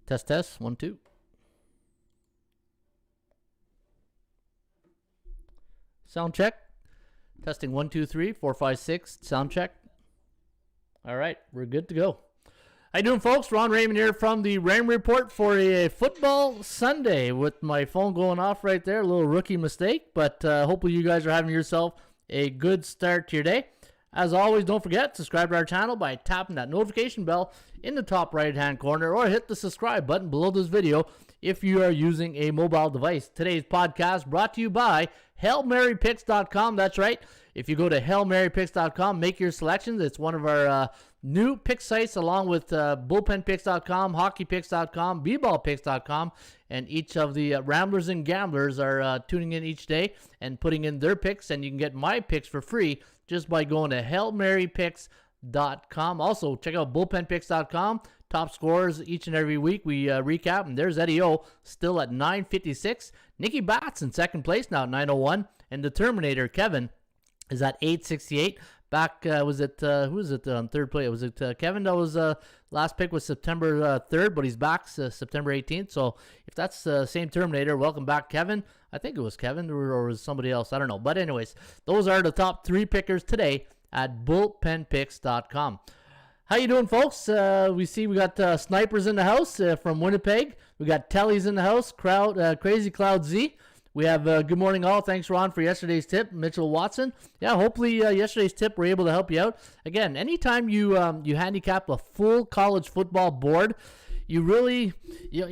Test, test. 1, 2. Sound check. Testing 1, 2, 3, 4, 5, 6. Sound check. All right, we're good to go. How you doing, folks? Ron Raymond here from the Raymond Report for a football Sunday with my phone going off right there. A little rookie mistake, but hopefully you guys are having yourself a good start to your day. As always, don't forget, subscribe to our channel by tapping that notification bell in the top right-hand corner or hit the subscribe button below this video if you are using a mobile device. Today's podcast brought to you by HailMaryPicks.com. That's right. If you go to HailMaryPicks.com, make your selections. It's one of our new pick sites along with BullpenPicks.com, HockeyPicks.com, BBallPicks.com, and each of the Ramblers and Gamblers are tuning in each day and putting in their picks, and you can get my picks for free just by going to HailMaryPicks.com. Also, check out BullpenPicks.com. Top scorers each and every week we recap, and there's Eddie O still at 956. Nicky Batts in second place now at 901, and the Terminator Kevin is at 868. Back was it who was it on third place? Was it Kevin? That was last pick was September 3rd, but he's back September 18th. So if that's the same Terminator, welcome back, Kevin. I think it was Kevin or was somebody else. I don't know. But anyways, those are the top 3 pickers today at bullpenpicks.com. How you doing, folks? We see we got snipers in the house from Winnipeg. We got Telly's in the house. Crazy Cloud Z. We have good morning all. Thanks, Ron, for yesterday's tip. Mitchell Watson. Yeah, hopefully yesterday's tip were able to help you out. Again, anytime you handicap a full college football board, you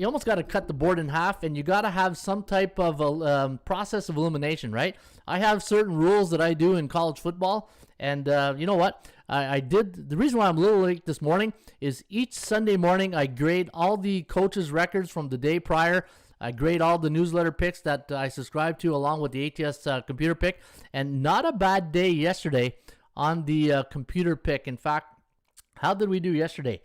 almost got to cut the board in half, and you got to have some type of process of elimination, right? I have certain rules that I do in college football, and you know what? I did. The reason why I'm a little late this morning is each Sunday morning I grade all the coaches' records from the day prior. I grade all the newsletter picks that I subscribe to along with the ATS computer pick. And not a bad day yesterday on the computer pick. In fact, how did we do yesterday?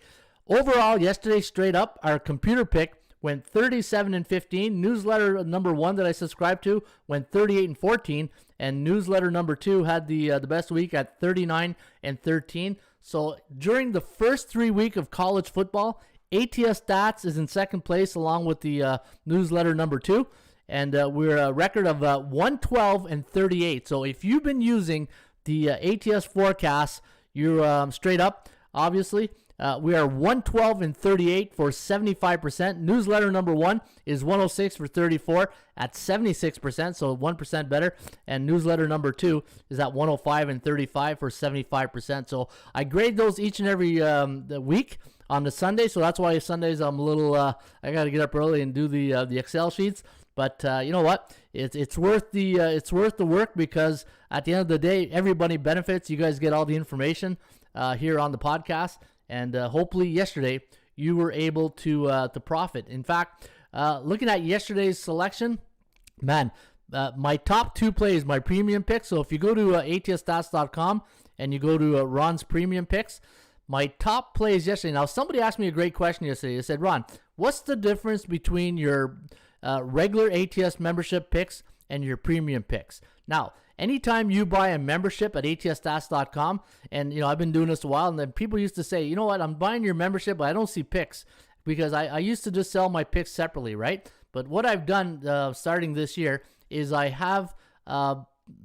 Overall, yesterday, straight up, our computer pick went 37-15. Newsletter number 1 that I subscribed to went 38-14. And newsletter number 2 had the best week at 39-13. So during the first 3 weeks of college football, ATS Stats is in second place along with the newsletter number 2. And we're a record of 112-38. So if you've been using the ATS forecast, you're straight up, obviously. We are 112-38 for 75%. Newsletter number 1 is 106 for 34 at 76%, so 1% better. And newsletter number 2 is at 105-35 for 75%. So I grade those each and every week on the Sunday. So that's why Sundays I'm a little. I got to get up early and do the Excel sheets. But you know what? It's worth the work because at the end of the day, everybody benefits. You guys get all the information here on the podcast. And hopefully yesterday you were able to profit. In fact, looking at yesterday's selection, man, my top 2 plays, my premium picks. So if you go to atsstats.com and you go to Ron's premium picks, my top plays yesterday. Now, somebody asked me a great question yesterday. They said, Ron, what's the difference between your regular ATS membership picks and your premium picks? Now, anytime you buy a membership at atsstats.com, and I've been doing this a while, and then people used to say, you know what, I'm buying your membership, but I don't see picks because I used to just sell my picks separately, right? But what I've done starting this year is I have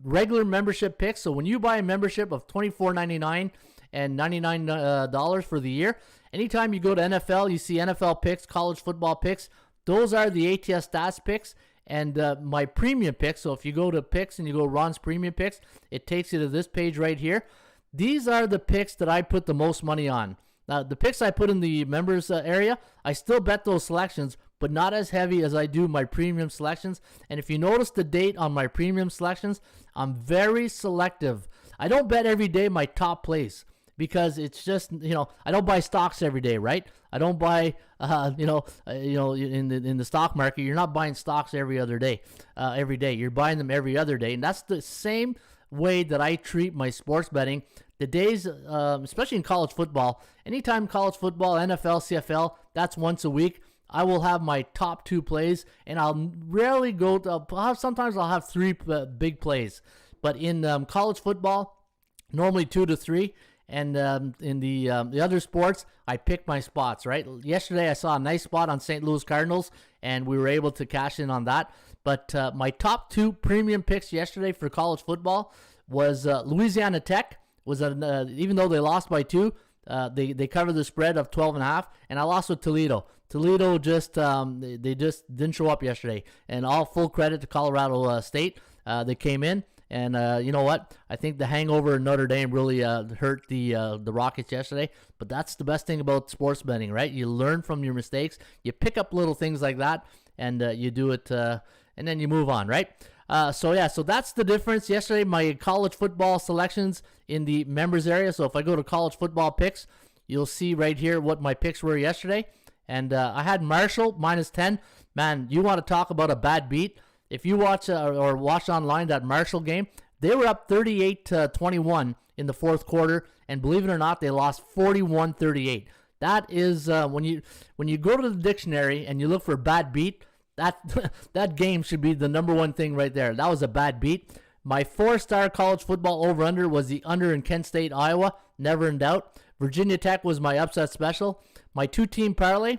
regular membership picks. So when you buy a membership of $24.99 and $99 for the year, anytime you go to NFL, you see NFL picks, college football picks. Those are the ATS Stats picks. And my premium picks, so if you go to picks and you go Ron's premium picks, it takes you to this page right here. These are the picks that I put the most money on. Now, the picks I put in the members area, I still bet those selections, but not as heavy as I do my premium selections. And if you notice the date on my premium selections, I'm very selective. I don't bet every day my top plays, because it's just, I don't buy stocks every day, right? I don't buy, in the stock market, you're not buying stocks every day. You're buying them every other day. And that's the same way that I treat my sports betting. The days, especially in college football, anytime college football, NFL, CFL, that's once a week. I will have my top 2 plays, and I'll rarely go to, sometimes I'll have 3 big plays. But in college football, normally 2 to 3. And in the other sports, I pick my spots, right? Yesterday, I saw a nice spot on St. Louis Cardinals, and we were able to cash in on that. But my top 2 premium picks yesterday for college football was Louisiana Tech. Even though they lost by 2, they covered the spread of 12.5, and I lost with Toledo. Toledo they just didn't show up yesterday, and all full credit to Colorado State. They came in. And you know what? I think the hangover in Notre Dame really hurt the Rockets yesterday. But that's the best thing about sports betting, right? You learn from your mistakes. You pick up little things like that, and you do it, and then you move on, right? So that's the difference. Yesterday, my college football selections in the members area. So if I go to college football picks, you'll see right here what my picks were yesterday. And I had Marshall -10. Man, you want to talk about a bad beat? If you watch or watch online that Marshall game, they were up 38-21 in the fourth quarter, and believe it or not, they lost 41-38. That is when you go to the dictionary and you look for bad beat, that game should be the number one thing right there. That was a bad beat. My 4-star college football over/under was the under in Kent State, Iowa. Never in doubt. Virginia Tech was my upset special. My 2-team parlay,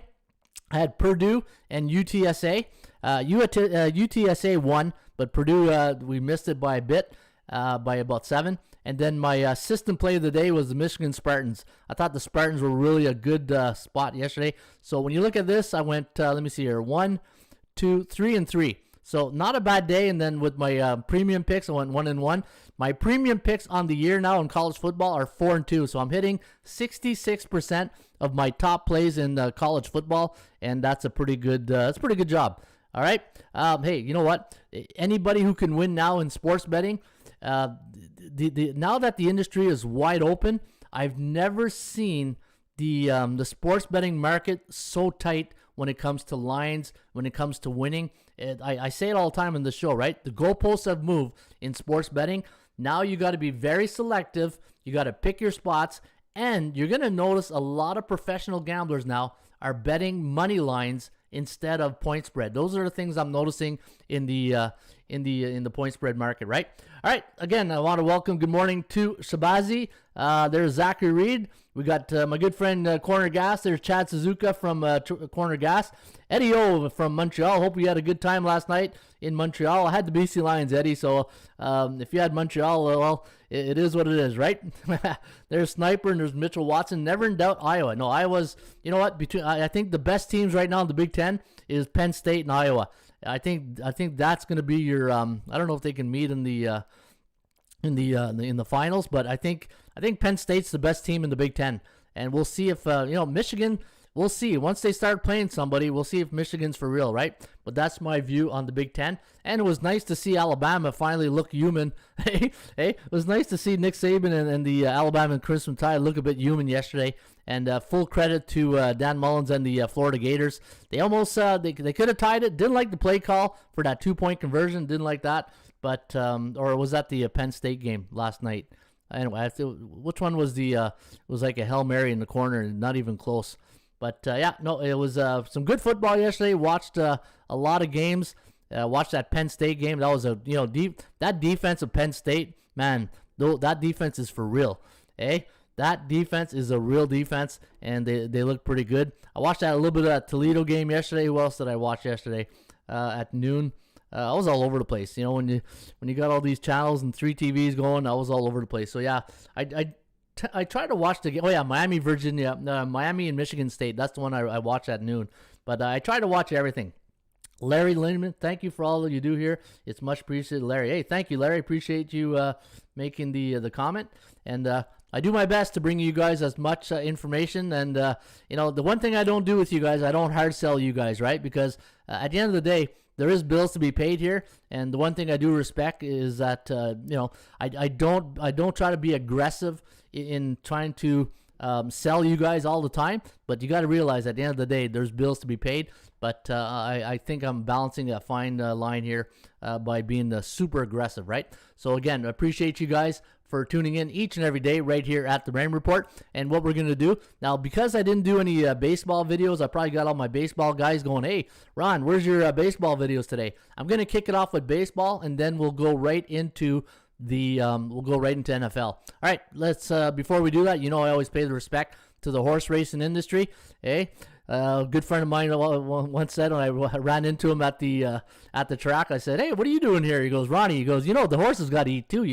I had Purdue and UTSA. UTSA won, but Purdue, we missed it by a bit, by about 7. And then my system play of the day was the Michigan Spartans. I thought the Spartans were really a good spot yesterday. So when you look at this, I went, let me see here, 1, 2, 3, and 3. So not a bad day. And then with my premium picks, I went 1-1. My premium picks on the year now in college football are 4-2. So I'm hitting 66% of my top plays in college football, and that's a pretty good. That's a pretty good job. All right. Hey, you know what? Anybody who can win now in sports betting, now that the industry is wide open, I've never seen the sports betting market so tight when it comes to lines, when it comes to winning. I say it all the time in the show, right? The goalposts have moved in sports betting. Now you got to be very selective. You got to pick your spots, and you're going to notice a lot of professional gamblers now are betting money lines instead of point spread. Those are the things I'm noticing in the point spread market, right? All right. Again, I want to welcome. Good morning to Shabazi. There's Zachary Reed. We got my good friend Corner Gas. There's Chad Suzuka from Corner Gas. Eddie O from Montreal. Hope you had a good time last night in Montreal. I had the BC Lions, Eddie. So if you had Montreal, well, it is what it is, right? There's Sniper and there's Mitchell Watson. Never in doubt, Iowa. No, Iowa's. You know what? I think the best teams right now in the Big Ten is Penn State and Iowa. I think that's going to be your. I don't know if they can meet in the finals, but I think Penn State's the best team in the Big Ten, and we'll see if Michigan. We'll see once they start playing somebody. We'll see if Michigan's for real, right? But that's my view on the Big Ten, and it was nice to see Alabama finally look human. Hey, it was nice to see Nick Saban and the Alabama and Crimson Tide look a bit human yesterday. And full credit to Dan Mullins and the Florida Gators. They almost they could have tied it. Didn't like the play call for that 2-point conversion. Didn't like that. But or was that the Penn State game last night? Anyway, which one was the? It was like a Hail Mary in the corner, not even close. But it was some good football yesterday. Watched a lot of games. Watched that Penn State game. That was that defense of Penn State, man. That defense is for real, eh? That defense is a real defense, and they look pretty good. I watched a little bit of that Toledo game yesterday. Who else did I watch yesterday at noon? I was all over the place. When you got all these channels and 3 TVs going, I was all over the place. So yeah, I tried to watch the game. Oh yeah, Miami, Virginia, Miami and Michigan State. That's the one I watched at noon. But I tried to watch everything. Larry Lindman, thank you for all that you do here. It's much appreciated, Larry. Hey, thank you, Larry. Appreciate you making the comment. And I do my best to bring you guys as much information. And the one thing I don't do with you guys, I don't hard sell you guys, right? Because at the end of the day, there is bills to be paid here, and the one thing I do respect is that I don't try to be aggressive in trying to sell you guys all the time. But you got to realize at the end of the day, there's bills to be paid. But I think I'm balancing a fine line here by being super aggressive, right? So again, I appreciate you guys for tuning in each and every day right here at the Rain Report. And what we're going to do now, because I didn't do any baseball videos, I probably got all my baseball guys going, hey, Ron, where's your baseball videos today? I'm going to kick it off with baseball, and then we'll go right into we'll go right into NFL. All right, let's before we do that, I always pay the respect to the horse racing industry. A good friend of mine once said when I ran into him at the track, I said, "Hey, what are you doing here?" He goes, "Ronnie," he goes, "the horses got to eat too,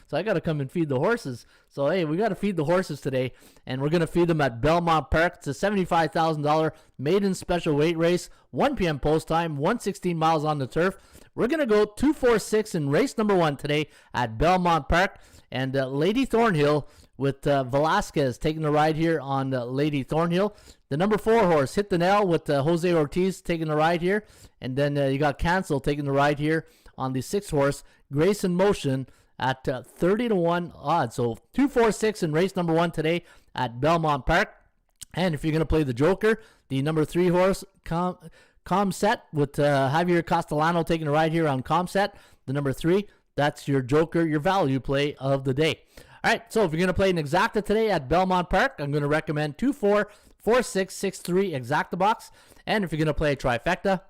so I got to come and feed the horses. So, hey, we got to feed the horses today, and we're going to feed them at Belmont Park. It's a $75,000 maiden special weight race, 1 p.m. post time, 116 miles on the turf. We're going to go 2-4-6 in race number 1 today at Belmont Park, and Lady Thornhill with Velasquez taking the ride here on Lady Thornhill. The number 4 horse, Hit the Nail, with Jose Ortiz taking the ride here. And then you got Cancel taking the ride here on the 6th horse, Grace in Motion, at 30-1 odds. So 2-4-6 in race number 1 today at Belmont Park. And if you're going to play the Joker, the number 3 horse, Comset, with Javier Castellano taking the ride here on Comset, the number 3. That's your Joker, your value play of the day. All right, so if you're going to play an exacta today at Belmont Park, I'm going to recommend 2-4, 4-6, 6-3 exacta box. And if you're going to play a trifecta,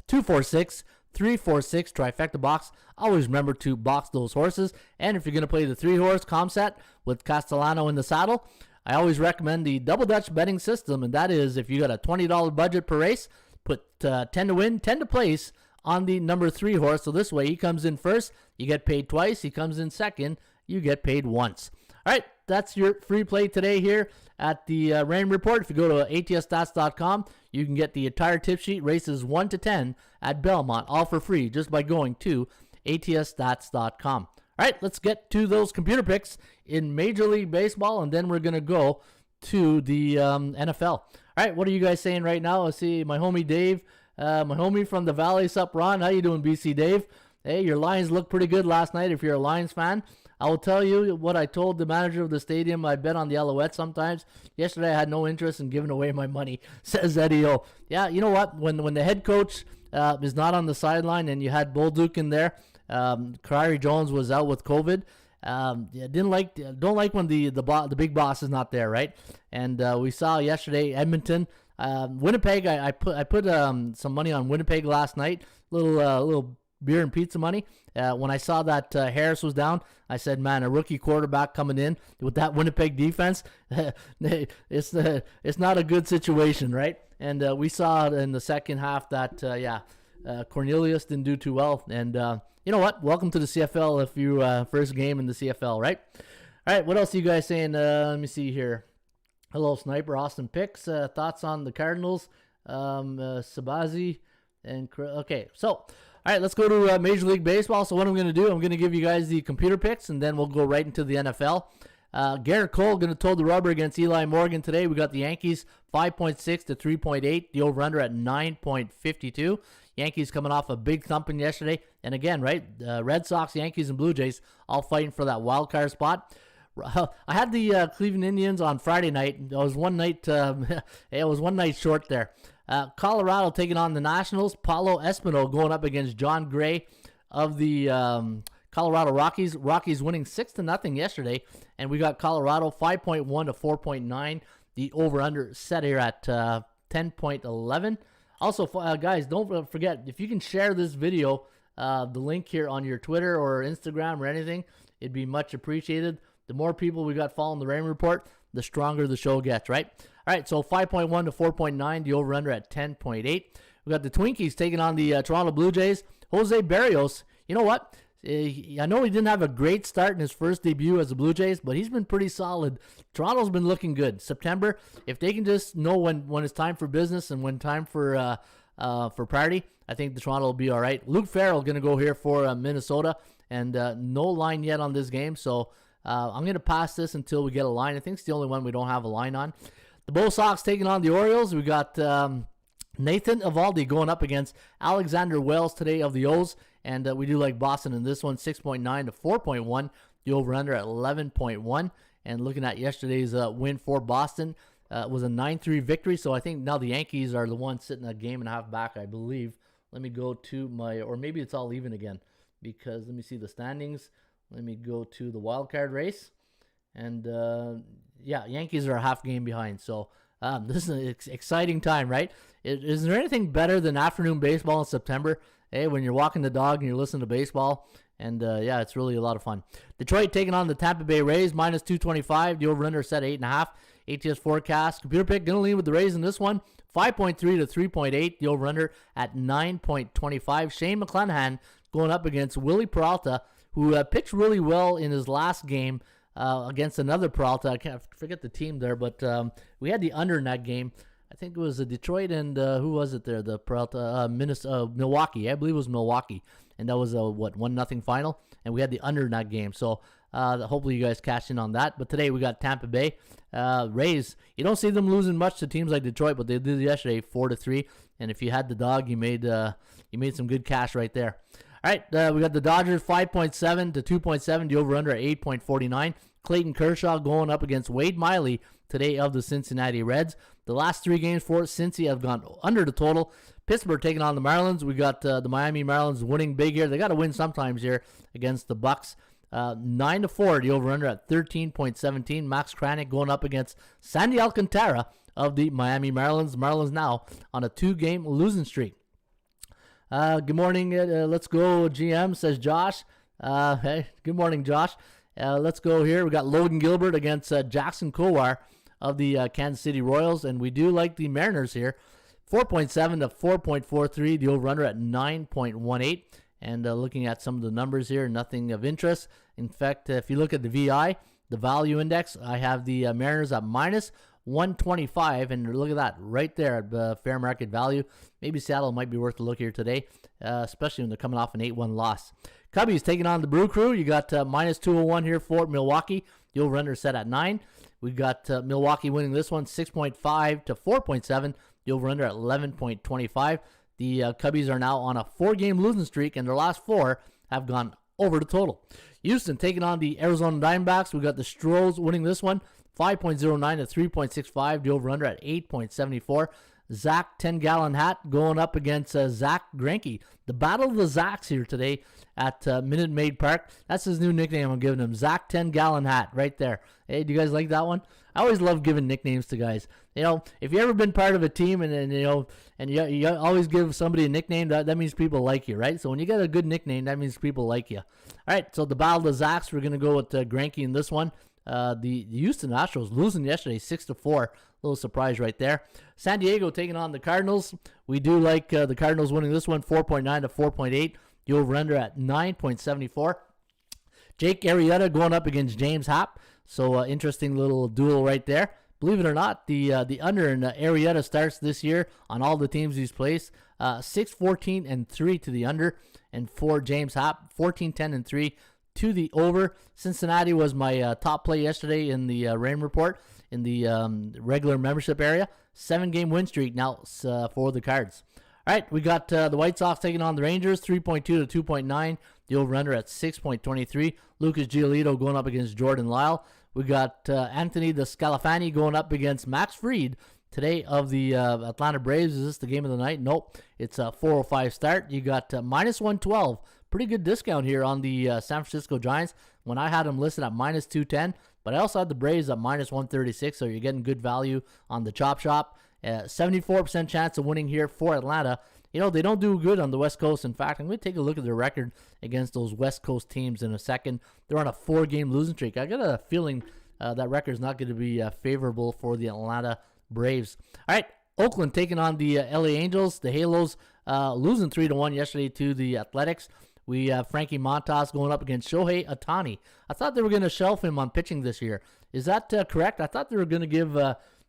2-4-6, 3-4-6 trifecta box. Always remember to box those horses. And if you're going to play the 3 horse Comset with Castellano in the saddle, I always recommend the Double Dutch betting system. And that is, if you got a $20 budget per race, put 10 to win, 10 to place on the number 3 horse. So this way, he comes in first, you get paid twice. He comes in second, you get paid once. All right, that's your free play today here at the Rain Report. If you go to atsstats.com, you can get the entire tip sheet, races 1 to 10 at Belmont, all for free, just by going to atsstats.com. All right, let's get to those computer picks in Major League Baseball, and then we're going to go to the NFL. All right, what are you guys saying right now? I see my homie Dave, my homie from the Valley. Sup, Ron? How you doing, BC Dave? Hey, your Lions looked pretty good last night if you're a Lions fan. I will tell you what I told the manager of the stadium. I bet on the Alouettes sometimes. Yesterday, I had no interest in giving away my money, says Eddie O. Yeah, you know what? When the head coach is not on the sideline and you had Bolduc in there, Kyrie Jones was out with COVID. Don't like when the big boss is not there, right? And we saw yesterday Edmonton, Winnipeg. I put some money on Winnipeg last night. Little beer and pizza money. When I saw that Harris was down, I said, man, a rookie quarterback coming in with that Winnipeg defense, it's not a good situation, right? And we saw in the second half that, Cornelius didn't do too well. And you know what? Welcome to the CFL if you first game in the CFL, right? All right, what else are you guys saying? Let me see here. Hello, Sniper. Austin Picks. Thoughts on the Cardinals? Sabazi. Okay, so... All right, let's go to Major League Baseball. So what I'm going to do, I'm going to give you guys the computer picks, and then we'll go right into the NFL. Garrett Cole going to toe the rubber against Eli Morgan today. We got the Yankees 5.6 to 3.8. The over-under at 9.52. Yankees coming off a big thumping yesterday. And again, right, Red Sox, Yankees, and Blue Jays all fighting for that wild card spot. I had the Cleveland Indians on Friday night. It was one night. It was one night short there. Colorado taking on the Nationals. Paulo Espino going up against John Gray of the Colorado Rockies. Rockies winning 6-0 yesterday, and we got Colorado 5.1 to 4.9. The over/under set here at 10.11. Also, guys, don't forget, if you can share this video, the link here on your Twitter or Instagram or anything, it'd be much appreciated. The more people we got following the Rain Report, the stronger the show gets, right? All right, so 5.1 to 4.9, the over-under at 10.8. We got the Twinkies taking on the Toronto Blue Jays. Jose Berrios, you know what? I know he didn't have a great start in his first debut as a Blue Jays, but he's been pretty solid. Toronto's been looking good. September, if they can just know when it's time for business and when time for party, I think the Toronto will be all right. Luke Farrell going to go here for Minnesota, and no line yet on this game, so I'm going to pass this until we get a line. I think it's the only one we don't have a line on. The Bo Sox taking on the Orioles. We got Nathan Eovaldi going up against Alexander Wells today of the O's. And we do like Boston in this one, 6.9 to 4.1. The over-under at 11.1. And looking at yesterday's win for Boston, was a 9-3 victory. So I think now the Yankees are the ones sitting a game and a half back, I believe. Let me go to or maybe it's all even again. Because let me see the standings. Let me go to the wild card race. And Yankees are a half game behind. So this is an exciting time, right? Is there anything better than afternoon baseball in September? Hey, when you're walking the dog and you're listening to baseball And, yeah, it's really a lot of fun. Detroit taking on the Tampa Bay Rays, minus 225. The over-under set 8.5. ATS forecast. Computer pick going to lean with the Rays in this one. 5.3 to 3.8. The over-under at 9.25. Shane McClanahan going up against Willie Peralta, who pitched really well in his last game against another Peralta. I can't forget the team there, but we had the under in that game. I think it was Detroit and who was it there? The Peralta, Milwaukee. I believe it was Milwaukee. And that was a 1-0 final. And we had the under in that game. So hopefully you guys cash in on that. But today we got Tampa Bay. Rays, you don't see them losing much to teams like Detroit, but they did yesterday 4-3. And if you had the dog, you made some good cash right there. All right, we got the Dodgers 5.7 to 2.7. The over-under at 8.49. Clayton Kershaw going up against Wade Miley today of the Cincinnati Reds. The last 3 games for Cincy have gone under the total. Pittsburgh taking on the Marlins. We got the Miami Marlins winning big here. They got to win sometimes here against the Bucks. 9-4, the over-under at 13.17. Max Kranick going up against Sandy Alcantara of the Miami Marlins. Marlins now on a 2-game losing streak. Good morning. Let's go, GM, says Josh. Hey, good morning, Josh. Let's go here. We got Logan Gilbert against Jackson Kowar of the Kansas City Royals, and we do like the Mariners here. 4.7 to 4.43, the over-under at 9.18. And looking at some of the numbers here, nothing of interest. In fact, if you look at the VI, the value index, I have the Mariners at minus 125, and look at that right there at fair market value. Maybe Seattle might be worth a look here today, especially when they're coming off an 8-1 loss. Cubbies taking on the Brew Crew. You got minus 201 here for Milwaukee. The over-under set at 9. We got Milwaukee winning this one 6.5 to 4.7. The over-under at 11.25. The Cubbies are now on a 4-game losing streak, and their last 4 have gone over the total. Houston taking on the Arizona Diamondbacks. We got the Stros winning this one 5.09 to 3.65. The over-under at 8.74. Zach 10-gallon hat going up against Zach Greinke. The battle of the Zacks here today at Minute Maid Park. That's his new nickname I'm giving him. Zach 10-gallon hat right there. Hey, do you guys like that one? I always love giving nicknames to guys. You know, if you ever been part of a team and you always give somebody a nickname, that means people like you, right? So when you get a good nickname, that means people like you. All right, so the battle of the Zacks, we're going to go with Greinke in this one. The Houston Astros losing yesterday 6-4. Little surprise right there. San Diego taking on the Cardinals. We do like the Cardinals winning this one 4.9 to 4.8. The over-under at 9.74. Jake Arrieta going up against James Happ. So interesting little duel right there. Believe it or not, the under in Arrieta starts this year on all the teams he's placed. 6-14-3 to the under, and for James Happ 14-10-3 to the over. Cincinnati was my top play yesterday in the rain report in the regular membership area. 7-game win streak now for the Cards. All right, we got the White Sox taking on the Rangers, 3.2 to 2.9. The over-under at 6.23. Lucas Giolito going up against Jordan Lyle. We got Anthony Descalafani going up against Max Fried today of the Atlanta Braves. Is this the game of the night? Nope. It's a 4:05 start. You got minus 112. Pretty good discount here on the San Francisco Giants when I had them listed at minus 210. But I also had the Braves at minus 136, so you're getting good value on the chop shop. 74% chance of winning here for Atlanta. You know, they don't do good on the West Coast. In fact, I'm going to take a look at their record against those West Coast teams in a second. They're on a 4-game losing streak. I got a feeling that record is not going to be favorable for the Atlanta Braves. All right, Oakland taking on the LA Angels. The Halos losing 3-1 yesterday to the Athletics. We have Frankie Montas going up against Shohei Ohtani. I thought they were going to shelf him on pitching this year. Is that correct? I thought they were going to give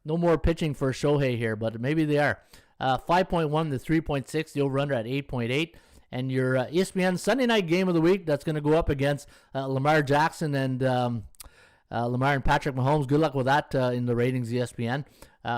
no more pitching for Shohei here, but maybe they are. 5.1 to 3.6, the over-under at 8.8. And your ESPN Sunday night game of the week, that's going to go up against Lamar Jackson and Lamar and Patrick Mahomes. Good luck with that in the ratings, ESPN.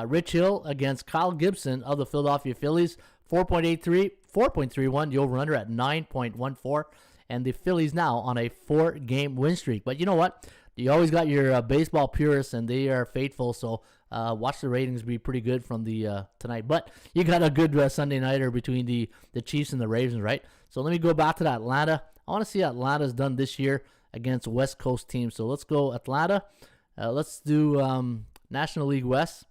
Rich Hill against Kyle Gibson of the Philadelphia Phillies. 4.83, 4.31, the over-under at 9.14. And the Phillies now on a 4-game win streak. But you know what? You always got your baseball purists, and they are faithful. So watch the ratings be pretty good from the tonight. But you got a good Sunday nighter between the Chiefs and the Ravens, right? So let me go back to the Atlanta. I want to see how Atlanta's done this year against West Coast teams. So let's go Atlanta. Let's do National League West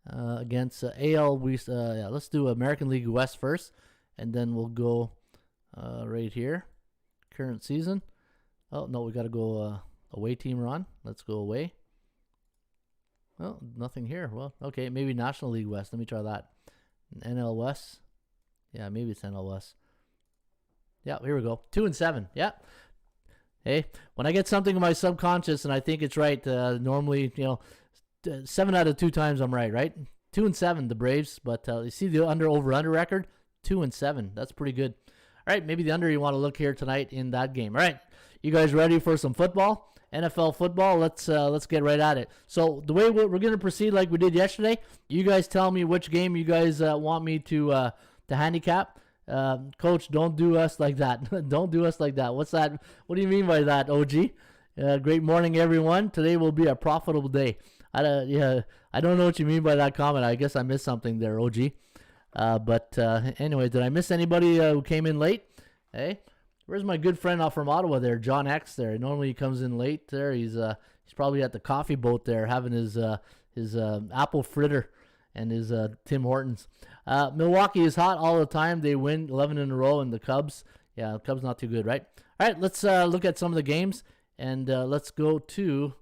against AL. Let's do American League West first, and then we'll go right here. current season. Oh, no, we got to go away team, Ron. Let's go away. Well, nothing here. Well, okay, maybe National League West. Let me try that. NL West. Yeah, maybe it's NL West. Yeah, here we go. 2-7. Yeah. Hey, when I get something in my subconscious and I think it's right, normally, 7 out of 2 times I'm right? 2-7, the Braves. But you see the over-under record? 2-7. That's pretty good. All right, maybe the under you want to look here tonight in that game. All right, you guys ready for some football? NFL football, let's get right at it. So the way we're going to proceed like we did yesterday, you guys tell me which game you guys want me to handicap. Coach, don't do us like that. Don't do us like that. What's that? What do you mean by that, OG? Great morning, everyone. Today will be a profitable day. I don't know what you mean by that comment. I guess I missed something there, OG. But anyway, did I miss anybody who came in late? Hey, where's my good friend off from Ottawa there, John X there? Normally he comes in late there. He's probably at the coffee boat there having his apple fritter and his Tim Hortons. Milwaukee is hot all the time. They win 11 in a row, and the Cubs, the Cubs not too good, right? All right, let's look at some of the games, and let's go to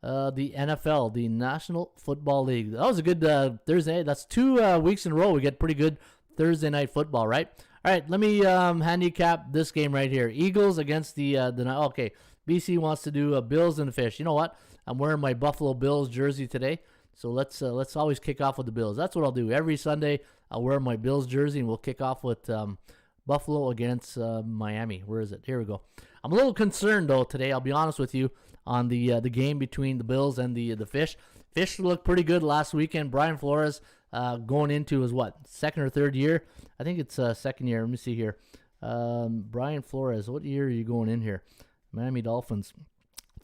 the NFL, the National Football League. That was a good Thursday. That's 2 weeks in a row. We get pretty good Thursday night football, right? All right, let me handicap this game right here. Eagles against the okay. BC wants to do Bills and the Fish. You know what? I'm wearing my Buffalo Bills jersey today, so let's always kick off with the Bills. That's what I'll do every Sunday. I'll wear my Bills jersey and we'll kick off with Buffalo against Miami. Where is it? Here we go. I'm a little concerned though today. I'll be honest with you on the game between the Bills and the Fish. Fish looked pretty good last weekend. Brian Flores going into his second or third year? I think it's second year. Let me see here. Brian Flores, what year are you going in here? Miami Dolphins,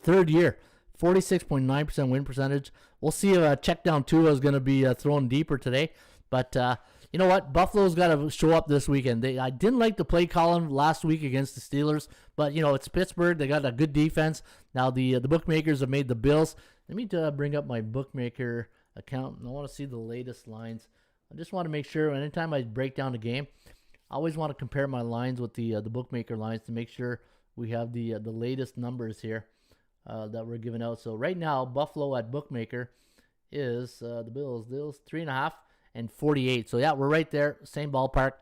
third year, 46.9% win percentage. We'll see if check down Tua is going to be thrown deeper today. But you know what? Buffalo's got to show up this weekend. I didn't like the play column last week against the Steelers, but it's Pittsburgh. They got a good defense. Now the bookmakers have made the Bills. Let me bring up my bookmaker account. I want to see the latest lines. I just want to make sure anytime I break down a game, I always want to compare my lines with the bookmaker lines to make sure we have the latest numbers here that we're giving out. So right now, Buffalo at bookmaker is the Bills 3.5 and 48. So yeah, we're right there, same ballpark.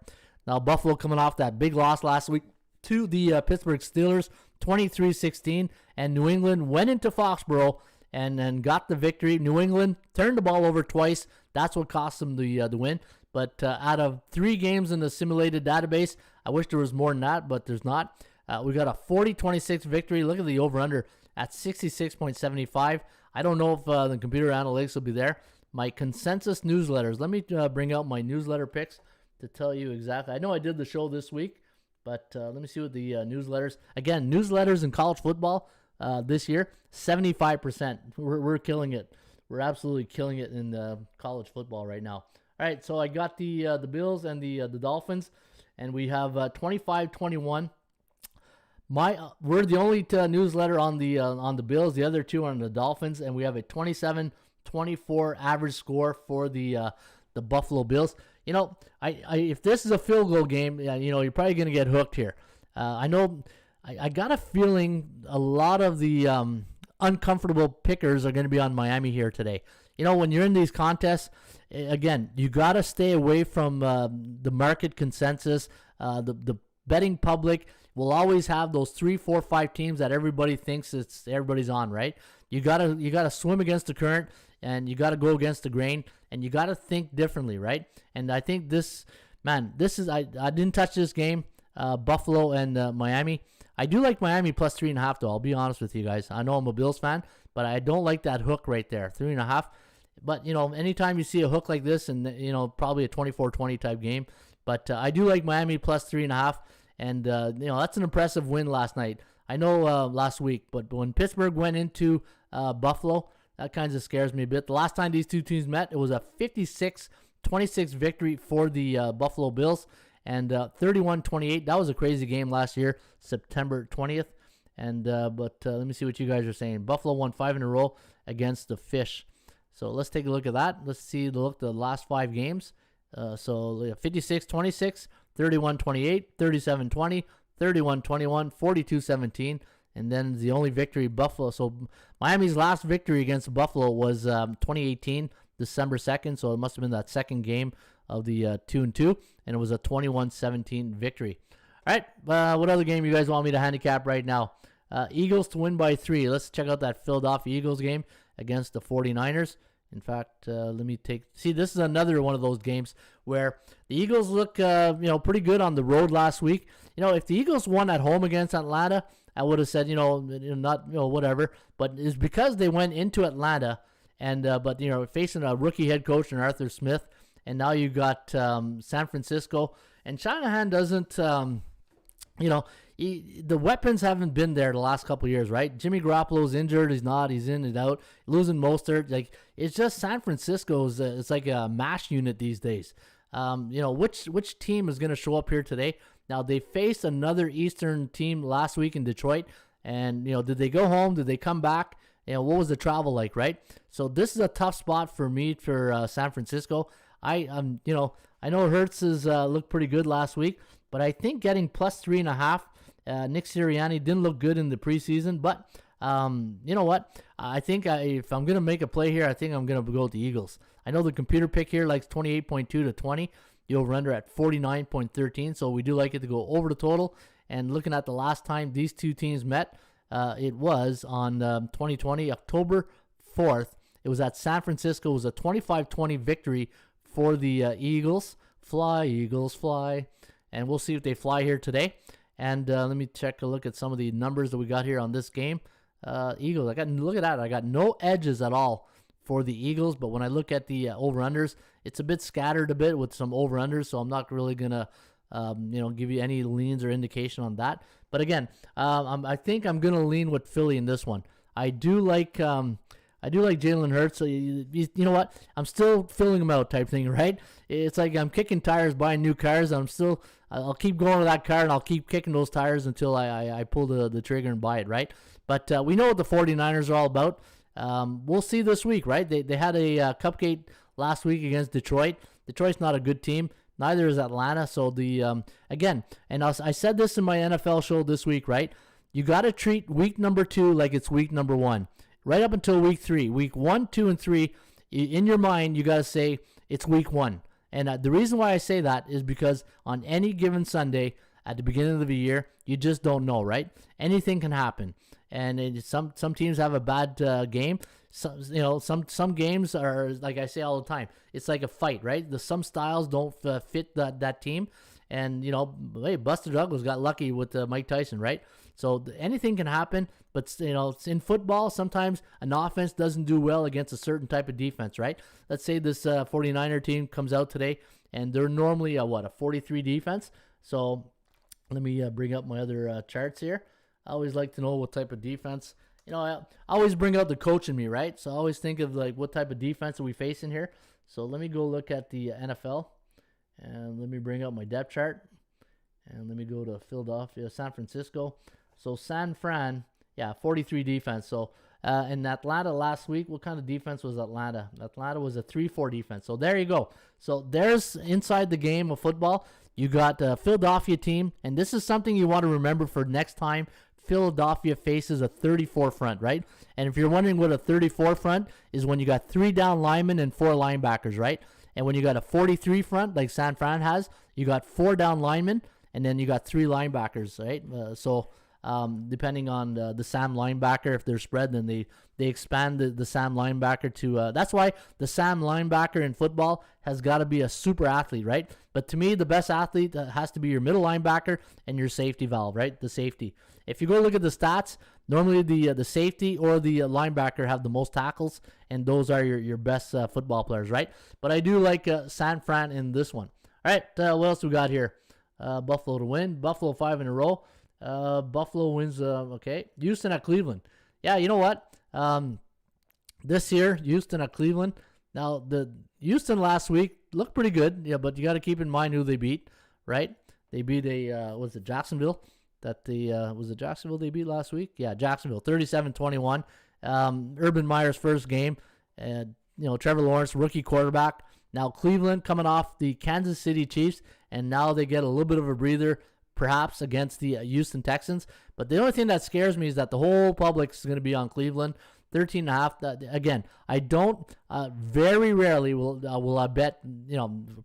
Now Buffalo coming off that big loss last week to the Pittsburgh Steelers, 23-16, and New England went into Foxborough and got the victory. New England turned the ball over twice. That's what cost them the win. But out of 3 games in the simulated database, I wish there was more than that, but there's not. We got a 40-26 victory. Look at the over-under at 66.75. I don't know if the computer analytics will be there. My consensus newsletters. Let me bring out my newsletter picks to tell you exactly. I know I did the show this week, but let me see what the newsletters. Again, newsletters in college football this year, 75%. We're killing it. We're absolutely killing it in college football right now. All right, so I got the Bills and the Dolphins, and we have 25-21. We're the only newsletter on the Bills. The other 2 are on the Dolphins, and we have a 27-24 average score for the Buffalo Bills. If this is a field goal game, you're probably going to get hooked here. I know. I got a feeling a lot of the uncomfortable pickers are going to be on Miami here today. When you're in these contests, again, you got to stay away from the market consensus. The betting public will always have those 3, 4, 5 teams that everybody thinks everybody's on, right? You gotta swim against the current, and you gotta go against the grain, and you gotta think differently, right? And I think I didn't touch this game, Buffalo and Miami. I do like Miami plus 3.5 though. I'll be honest with you guys. I know I'm a Bills fan, but I don't like that hook right there, 3.5. But anytime you see a hook like this, and probably a 24-20 type game, but I do like Miami plus 3.5. And, that's an impressive win last night. I know last week, but when Pittsburgh went into Buffalo, that kind of scares me a bit. The last time these 2 teams met, it was a 56-26 victory for the Buffalo Bills, and 31-28. That was a crazy game last year, September 20th. And but let me see what you guys are saying. Buffalo won 5 in a row against the Fish. So let's take a look at that. Let's see the last 5 games. So 56-26. 31-28, 37-20, 31-21, 42-17. And then the only victory, Buffalo. So Miami's last victory against Buffalo was 2018, December 2nd. So it must have been that second game of the 2-2. And it was a 21-17 victory. All right, what other game you guys want me to handicap right now? Eagles to win by 3. Let's check out that Philadelphia Eagles game against the 49ers. In fact, let me see, this is another one of those games where the Eagles look, pretty good on the road last week. If the Eagles won at home against Atlanta, I would have said, whatever. But it's because they went into Atlanta and, facing a rookie head coach in Arthur Smith. And now you got San Francisco. And Shanahan doesn't, the weapons haven't been there the last couple of years, right? Jimmy Garoppolo's injured. He's not. He's in and out. Losing Mostert. Like, it's just San Francisco's, it's like a mash unit these days. Which team is going to show up here today? Now, they faced another Eastern team last week in Detroit. And, did they go home? Did they come back? What was the travel like, right? So this is a tough spot for me for San Francisco. I know Hurts has looked pretty good last week, but I think getting plus 3.5. Nick Sirianni didn't look good in the preseason, but you know what? I think if I'm gonna make a play here, I think I'm gonna go with the Eagles. I know the computer pick here likes 28.2 to 20. The over/under at 49.13, so we do like it to go over the total. And looking at the last time these two teams met, it was on 2020, October 4th. It was at San Francisco. It was a 25-20 victory for the Eagles. Fly, Eagles, fly. And we'll see if they fly here today. And let me check a look at some of the numbers that we got here on this game. Eagles, look at that. I got no edges at all for the Eagles. But when I look at the over-unders, it's a bit scattered a bit with some over-unders. So I'm not really going to, give you any leans or indication on that. But again, I think I'm going to lean with Philly in this one. I do like Jalen Hurts. So you know what? I'm still filling him out type thing, right? It's like I'm kicking tires, buying new cars. I'll keep going with that car, and I'll keep kicking those tires until I pull the trigger and buy it, right? But we know what the 49ers are all about. We'll see this week, right? They had a cupcake last week against Detroit. Detroit's not a good team. Neither is Atlanta. So again, and I said this in my NFL show this week, right? You got to treat week number 2 like it's week number 1. Right up until week 3. Week 1, 2, and 3, in your mind, you got to say it's week 1. And the reason why I say that is because on any given Sunday at the beginning of the year, you just don't know, right? Anything can happen. And some teams have a bad game. Some games are, like I say all the time, it's like a fight, right? Some styles don't fit that team. And, hey, Buster Douglas got lucky with Mike Tyson, right? So anything can happen, but, it's in football, sometimes an offense doesn't do well against a certain type of defense, right? Let's say this 49er team comes out today, and they're normally a 43 defense. So let me bring up my other charts here. I always like to know what type of defense. I always bring out the coach in me, right? So I always think of, like, what type of defense are we facing here. So let me go look at the NFL, and let me bring up my depth chart. And let me go to Philadelphia, San Francisco. So San Fran, 43 defense. So in Atlanta last week, what kind of defense was Atlanta? Atlanta was a 3-4 defense. So there you go. So there's inside the game of football. You got the Philadelphia team, and this is something you want to remember for next time Philadelphia faces a 34 front, right? And if you're wondering what a 34 front is, when you got 3 down linemen and 4 linebackers, right? And when you got a 43 front like San Fran has, you got 4 down linemen, and then you got 3 linebackers, right? Depending on the Sam linebacker, if they're spread, then they expand the Sam linebacker to that's why the Sam linebacker in football has got to be a super athlete, right? But to me, the best athlete has to be your middle linebacker and your safety valve, right? The safety. If you go look at the stats, normally the safety or the linebacker have the most tackles, and those are your best football players, right? But I do like San Fran in this one. All right, what else we got here? Buffalo to win. Buffalo 5 in a row. Buffalo wins. Okay. Houston at Cleveland. Yeah, you know what? This year, Houston at Cleveland. Now, the Houston last week looked pretty good. Yeah, but you got to keep in mind who they beat, right? They beat was it Jacksonville? Was it Jacksonville they beat last week? Yeah, Jacksonville, 37-21. Urban Meyer's first game. Trevor Lawrence, rookie quarterback. Now Cleveland coming off the Kansas City Chiefs, and now they get a little bit of a breather perhaps against the Houston Texans. But the only thing that scares me is that the whole public is going to be on Cleveland. 13.5. Again, I don't. Very rarely will I bet.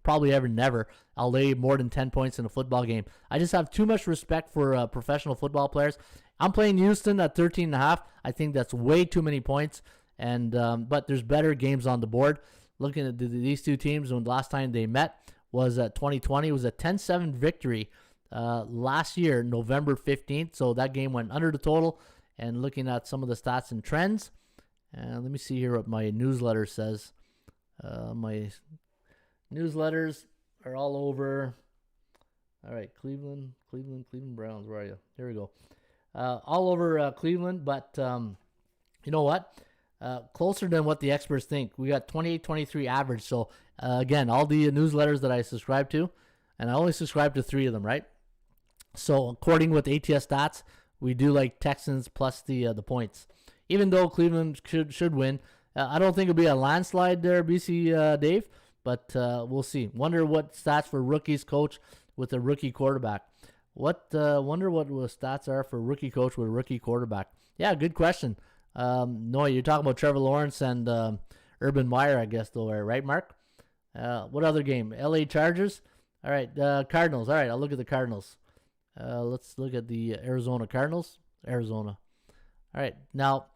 Probably ever, never. I'll lay more than 10 points in a football game. I just have too much respect for professional football players. I'm playing Houston at 13.5. I think that's way too many points. And but there's better games on the board. Looking at these two teams, when the last time they met was 2020. It was a 10-7 victory last year, November 15th. So that game went under the total. And looking at some of the stats and trends, and let me see here what my newsletter says. My newsletters are all over. All right, Cleveland Browns. Where are you? Here we go. All over Cleveland, but you know what? Closer than what the experts think. We got 28-23 average. So again, all the newsletters that I subscribe to, and I only subscribe to 3 of them, right? So according with ATS stats, we do like Texans plus the points. Even though Cleveland should win, I don't think it'll be a landslide there, BC Dave, but we'll see. Wonder what stats for rookies coach with a rookie quarterback. Wonder what the stats are for rookie coach with a rookie quarterback. Yeah, good question. No, you're talking about Trevor Lawrence and Urban Meyer, I guess, though, right, Mark? What other game? LA Chargers? All right, Cardinals. All right, I'll look at the Cardinals. Let's look at the Arizona Cardinals. Arizona. All right. Now,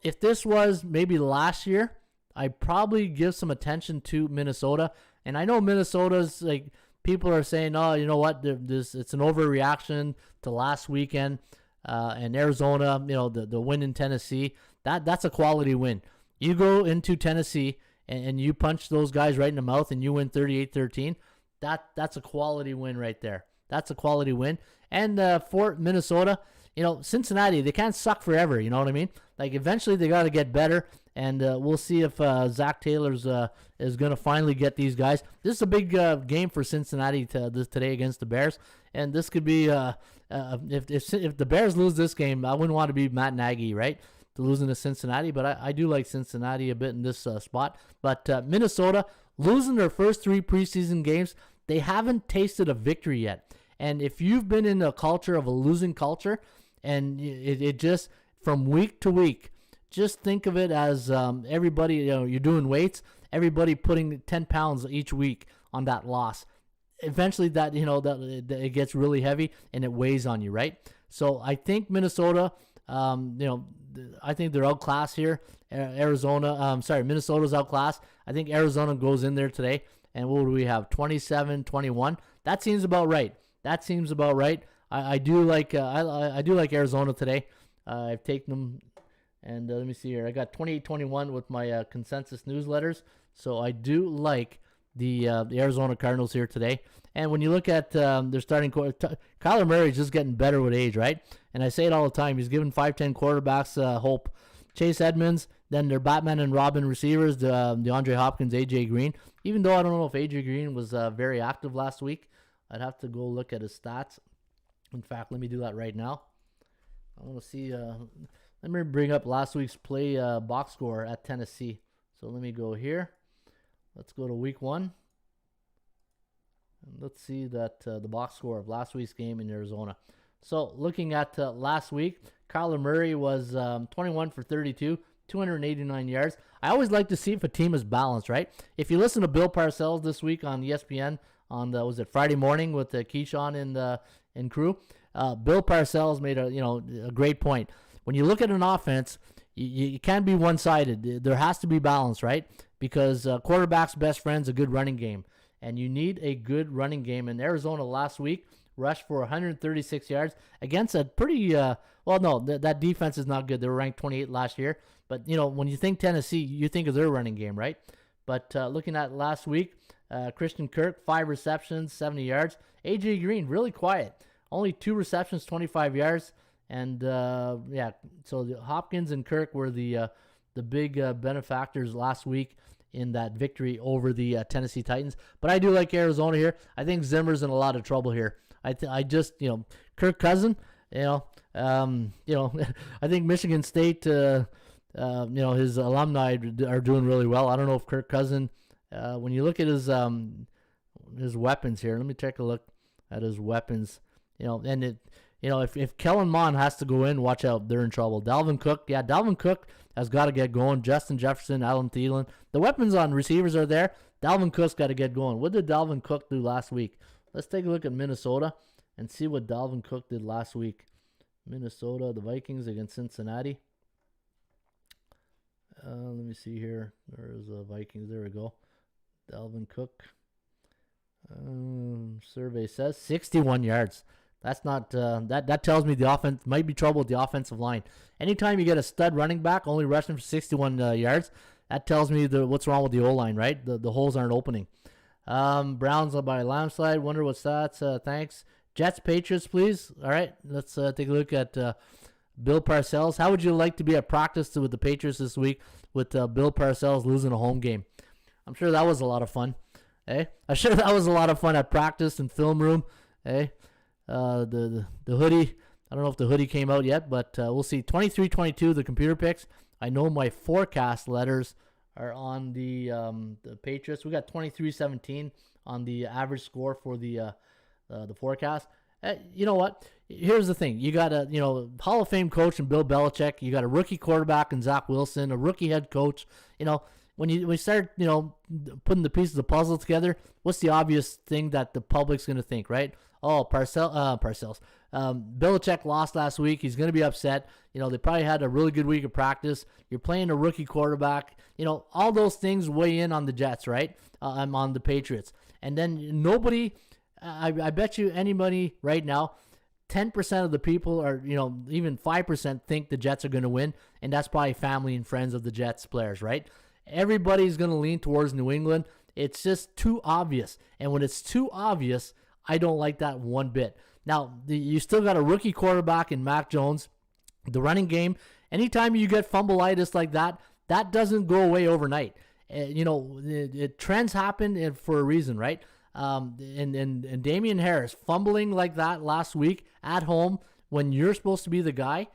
if this was maybe last year, I'd probably give some attention to Minnesota. And I know Minnesota's like, people are saying, oh, you know what? It's an overreaction to last weekend. And Arizona, the win in Tennessee, that's a quality win. You go into Tennessee and you punch those guys right in the mouth and you win 38-13. That's a quality win right there. That's a quality win. And for Minnesota, Cincinnati, they can't suck forever. You know what I mean? Like, eventually they got to get better. And we'll see if Zach Taylor's is going to finally get these guys. This is a big game for Cincinnati today against the Bears. And this could be, if the Bears lose this game, I wouldn't want to be Matt Nagy, right? To losing to Cincinnati. But I do like Cincinnati a bit in this spot. But Minnesota, losing their first 3 preseason games, they haven't tasted a victory yet. And if you've been in a culture of a losing culture, and it just, from week to week, just think of it as everybody, you're doing weights, everybody putting 10 pounds each week on that loss. Eventually that it gets really heavy and it weighs on you, right? So I think Minnesota, I think they're outclassed here. Minnesota's outclassed. I think Arizona goes in there today. And what do we have? 27-21. That seems about right. I do like Arizona today. I've taken them, and let me see here. I got 28-21 with my consensus newsletters. So I do like the Arizona Cardinals here today. And when you look at their starting quarterback, Kyler Murray is just getting better with age, right? And I say it all the time. He's given 5'10 quarterbacks hope. Chase Edmonds, then their Batman and Robin receivers, DeAndre Hopkins, A.J. Green. Even though I don't know if A.J. Green was very active last week, I'd have to go look at his stats. In fact, let me do that right now. I want to see. Let me bring up last week's play box score at Tennessee. So let me go here. Let's go to week 1. And let's see that the box score of last week's game in Arizona. So looking at last week, Kyler Murray was 21 for 32, 289 yards. I always like to see if a team is balanced, right? If you listen to Bill Parcells this week on ESPN on Friday morning with Keyshawn and crew, Bill Parcells made a great point. When you look at an offense, you can't be one-sided. There has to be balance, right? Because quarterback's best friend's a good running game, and you need a good running game. And Arizona last week rushed for 136 yards against a pretty that defense is not good. They were ranked 28 last year. But, when you think Tennessee, you think of their running game, right? But looking at last week, Christian Kirk, 5 receptions, 70 yards. A.J. Green, really quiet. Only 2 receptions, 25 yards. And, so Hopkins and Kirk were the big benefactors last week in that victory over the Tennessee Titans. But I do like Arizona here. I think Zimmer's in a lot of trouble here. I just Kirk Cousin, I think Michigan State, his alumni are doing really well. I don't know if Kirk Cousin, when you look at his weapons here, let me take a look at his weapons. If Kellen Mond has to go in, watch out, they're in trouble. Dalvin Cook has got to get going. Justin Jefferson, Alan Thielen, the weapons on receivers are there. Dalvin Cook's got to get going. What did Dalvin Cook do last week? Let's take a look at Minnesota and see what Dalvin Cook did last week. Minnesota, the Vikings against Cincinnati. Let me see here. There's the Vikings. There we go. Dalvin Cook. Survey says 61 yards. That's not that tells me the offense might be trouble with the offensive line. Anytime you get a stud running back only rushing for 61 yards, that tells me what's wrong with the O-line, right? The holes aren't opening. Browns by a landslide. Wonder what stats. Thanks. Jets, Patriots, please. All right, let's take a look at Bill Parcells. How would you like to be at practice with the Patriots this week with Bill Parcells losing a home game? I'm sure that was a lot of fun. I'm sure that was a lot of fun at practice and film room. The hoodie. I don't know if the hoodie came out yet, but we'll see. 23-22, the computer picks. I know my forecast letters are on the Patriots. We got 23-17 on the average score for the forecast. You know what? Here's the thing. You got a Hall of Fame coach in Bill Belichick. You got a rookie quarterback in Zach Wilson, a rookie head coach. When we start putting the pieces of the puzzle together, what's the obvious thing that the public's going to think, right? Oh, Parcells. Belichick lost last week. He's going to be upset. They probably had a really good week of practice. You're playing a rookie quarterback. All those things weigh in on the Jets, right? I'm on the Patriots. And then nobody, I bet you anybody right now, 10% of the people are, even 5% think the Jets are going to win. And that's probably family and friends of the Jets players, right? Everybody's going to lean towards New England. It's just too obvious. And when it's too obvious, I don't like that one bit. Now, you still got a rookie quarterback in Mac Jones. The running game, anytime you get fumbleitis like that, that doesn't go away overnight. Trends happen for a reason, right? And Damian Harris fumbling like that last week at home when you're supposed to be the guy,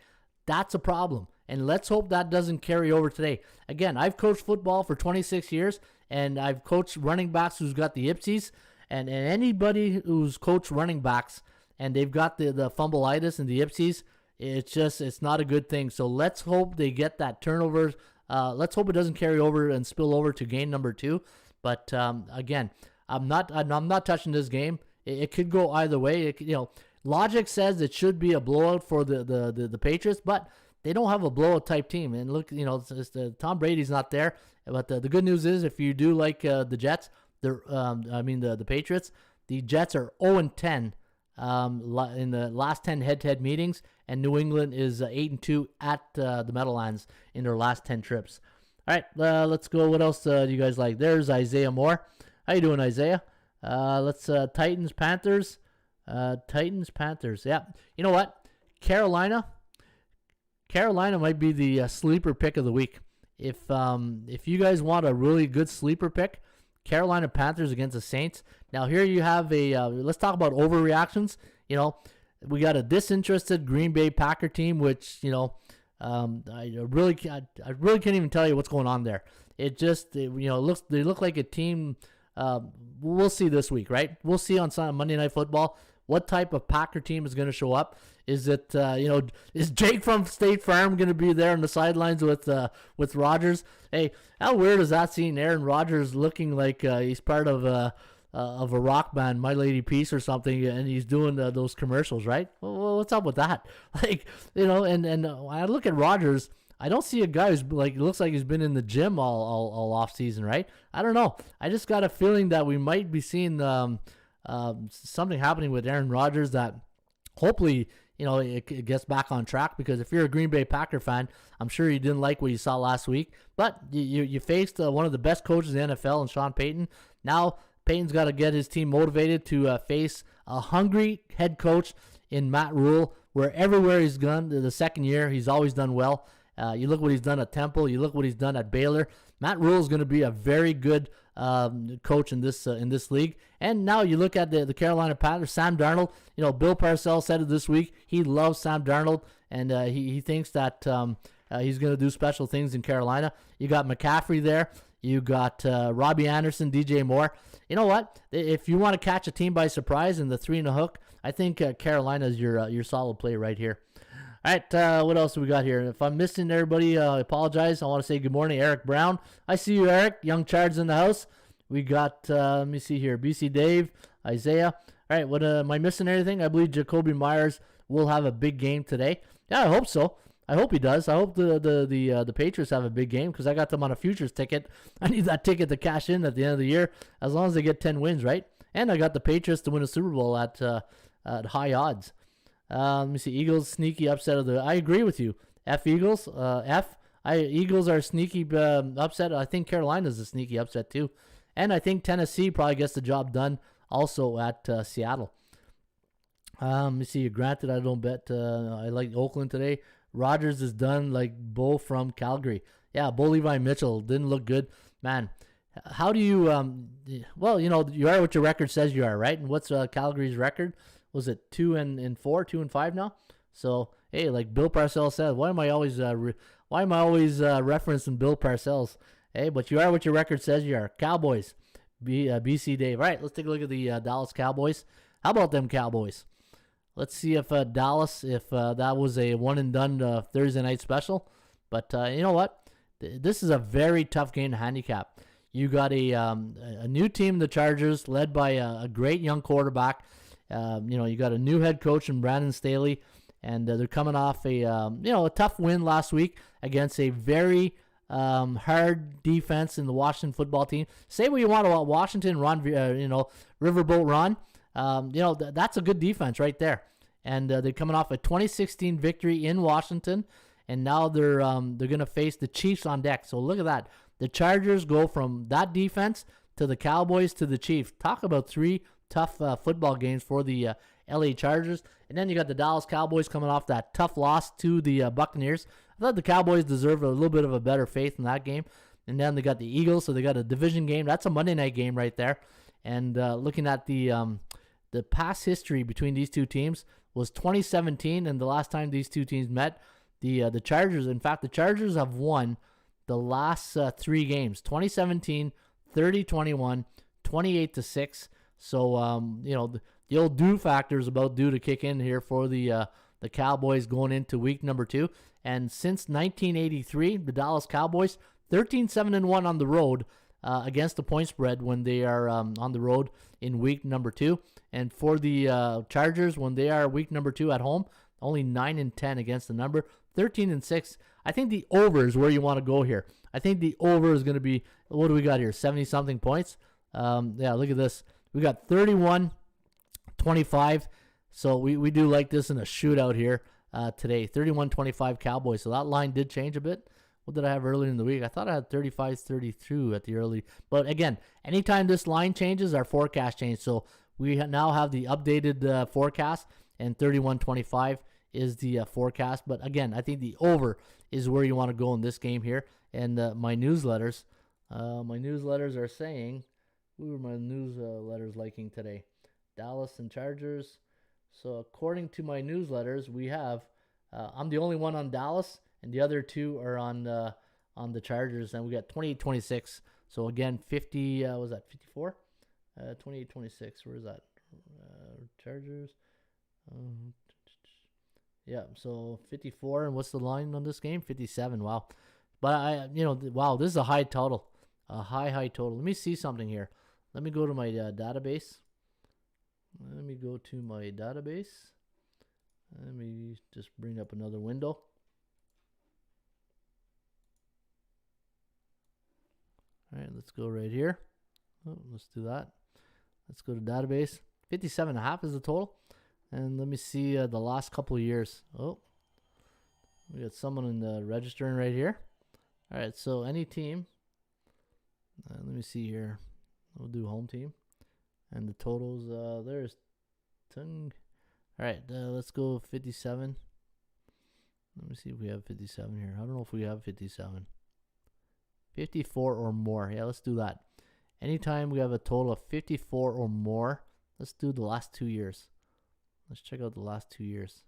that's a problem. And let's hope that doesn't carry over today. Again, I've coached football for 26 years, and I've coached running backs who's got the ipsies, and anybody who's coached running backs and they've got the fumbleitis and the ipsies, it's not a good thing. So let's hope they get that turnover. Let's hope it doesn't carry over and spill over to game number 2. But again, I'm not touching this game. It could go either way. Logic says it should be a blowout for the Patriots, but they don't have a blowout type team. And look, Tom Brady's not there. But the good news is, if you do like the Jets, the Patriots, the Jets are 0-10 in the last 10 head-to-head meetings, and New England is 8-2 at the Meadowlands in their last 10 trips. All right, let's go. What else do you guys like? There's Isaiah Moore. How you doing, Isaiah? Let's Titans, Panthers. Yeah. You know what? Carolina might be the sleeper pick of the week. If you guys want a really good sleeper pick, Carolina Panthers against the Saints. Now here you have let's talk about overreactions. We got a disinterested Green Bay Packer team, which I really can't even tell you what's going on there. It just they look like a team. We'll see this week, right? We'll see on Monday Night Football what type of Packer team is going to show up. Is it is Jake from State Farm going to be there on the sidelines with Rodgers? Hey, how weird is that seeing Aaron Rodgers looking like he's part of a rock band, My Lady Peace or something, and he's doing those commercials, right? Well, what's up with that? And when I look at Rodgers, I don't see a guy who's looks like he's been in the gym all off season, right? I don't know. I just got a feeling that we might be seeing something happening with Aaron Rodgers that hopefully it gets back on track, because if you're a Green Bay Packer fan, I'm sure you didn't like what you saw last week. But you faced one of the best coaches in the NFL, and Sean Payton. Now Payton's got to get his team motivated to face a hungry head coach in Matt Rule, where everywhere he's gone the second year, he's always done well. You look what he's done at Temple. You look what he's done at Baylor. Matt Rule is going to be a very good coach in this league. And now you look at the Carolina Panthers, Sam Darnold. Bill Parcells said it this week. He loves Sam Darnold, and he thinks that he's going to do special things in Carolina. You got McCaffrey there. You got Robbie Anderson, DJ Moore. You know what? If you want to catch a team by surprise in the 3 and a hook, I think Carolina is your solid play right here. All right, what else do we got here? If I'm missing everybody, I apologize. I want to say good morning, Eric Brown. I see you, Eric. Young Charge in the house. We got, let me see here, BC Dave, Isaiah. All right, what am I missing anything? I believe Jacoby Myers will have a big game today. Yeah, I hope so. I hope he does. I hope the Patriots have a big game because I got them on a futures ticket. I need that ticket to cash in at the end of the year as long as they get 10 wins, right? And I got the Patriots to win a Super Bowl at high odds. Let me see. Eagles sneaky upset of the. I agree with you. Eagles. Eagles are sneaky upset. I think Carolina's a sneaky upset too, and I think Tennessee probably gets the job done also at Seattle. Let me see. Granted, I don't bet. I like Oakland today. Rodgers is done like Bo from Calgary. Yeah, Bo Levi Mitchell didn't look good, man. How do you? Well, you are what your record says you are, right? And what's Calgary's record? Was it 2-4, 2-5 now? So hey, like Bill Parcells said, why am I always referencing Bill Parcells? Hey, but you are what your record says you are. Cowboys, BC Dave. All right, let's take a look at the Dallas Cowboys. How about them Cowboys? Let's see if Dallas, if that was a one and done Thursday night special. But you know what? This is a very tough game to handicap. You got a new team, the Chargers, led by a great young quarterback. You got a new head coach in Brandon Staley, and they're coming off a tough win last week against a very hard defense in the Washington football team. Say what you want about Washington, Ron, Riverboat Ron. That's a good defense right there, and they're coming off a 2016 victory in Washington, and now they're gonna face the Chiefs on deck. So look at that. The Chargers go from that defense to the Cowboys to the Chiefs. Talk about 3 tough football games for the LA Chargers. And then you got the Dallas Cowboys coming off that tough loss to the Buccaneers. I thought the Cowboys deserved a little bit of a better faith in that game. And then they got the Eagles, so they got a division game. That's a Monday night game right there. And looking at the past history between these two teams was 2017, and the last time these two teams met, the Chargers. In fact, the Chargers have won the last 3 games: 2017, 30-21, 28-6. So, the old do factor is about due to kick in here for the Cowboys going into week number 2. And since 1983, the Dallas Cowboys, 13-7-1 on the road against the point spread when they are on the road in week number 2. And for the Chargers, when they are week number 2 at home, only 9-10 against the number, 13-6. I think the over is where you want to go here. I think the over is going to be, what do we got here, 70-something points? Yeah, look at this. We got 31-25, so we do like this in a shootout here today. 31-25 Cowboys, so that line did change a bit. What did I have earlier in the week? I thought I had 35-32 at the early. But again, anytime this line changes, our forecast changes. So we now have the updated forecast, and 31-25 is the forecast. But again, I think the over is where you want to go in this game here. And my newsletters are saying, who were my newsletters liking today? Dallas and Chargers. So according to my newsletters, we have, I'm the only one on Dallas, and the other 2 are on the Chargers, and we got 28-26. So again, 50, was that 54? 28-26, where is that? Chargers. Yeah, so 54, and what's the line on this game? 57, wow. But wow, this is a high total. A high total. Let me see something here. Let me go to my database. Let me just bring up another window. All right, let's go right here. Oh, let's do that. Let's go to database. 57.5 is the total. And let me see the last couple of years. Oh, we got someone in the registering right here. All right, so any team. Let me see here. We'll do home team. And the totals, there's Tung. All right, let's go 57. Let me see if we have 57 here. I don't know if we have 57. 54 or more. Yeah, let's do that. Anytime we have a total of 54 or more, let's do the last 2 years. Let's check out the last 2 years.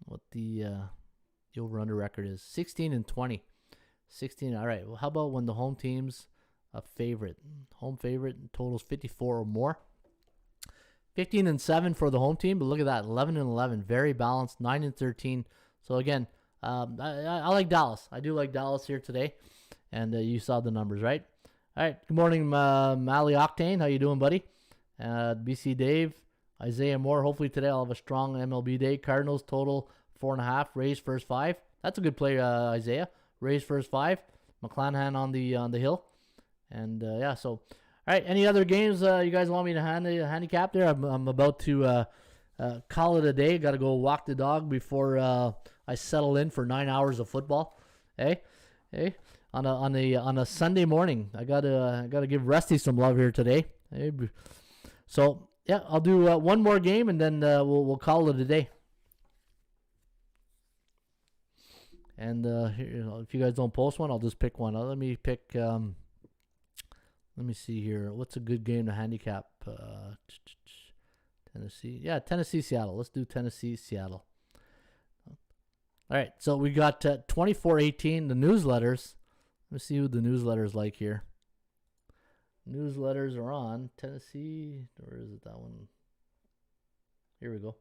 What the over-under record is. 16-20. 16. All right. Well, how about when the home team's a favorite? Home favorite totals 54 or more. 15-7 for the home team, but look at that, 11-11, very balanced. 9-13. So again, I like Dallas. I do like Dallas here today, and you saw the numbers, right? All right. Good morning, Mally Octane. How you doing, buddy? BC Dave, Isaiah Moore. Hopefully today I'll have a strong MLB day. Cardinals total 4.5. Rays first 5. That's a good play, Isaiah. Rays first 5. McClanahan on the hill, and yeah. So. All right, any other games you guys want me to handicap there? I'm about to call it a day. Got to go walk the dog before I settle in for 9 hours of football. Hey, on a Sunday morning, I gotta give Rusty some love here today. Hey, so yeah, I'll do one more game and then we'll call it a day. And here, if you guys don't post one, I'll just pick one. Let me pick. Let me see here. What's a good game to handicap? Tennessee. Yeah, Tennessee, Seattle. Let's do Tennessee, Seattle. All right, so we got 24-18, the newsletters. Let me see who the newsletters like here. Newsletters are on Tennessee. Or is it that one? Here we go. All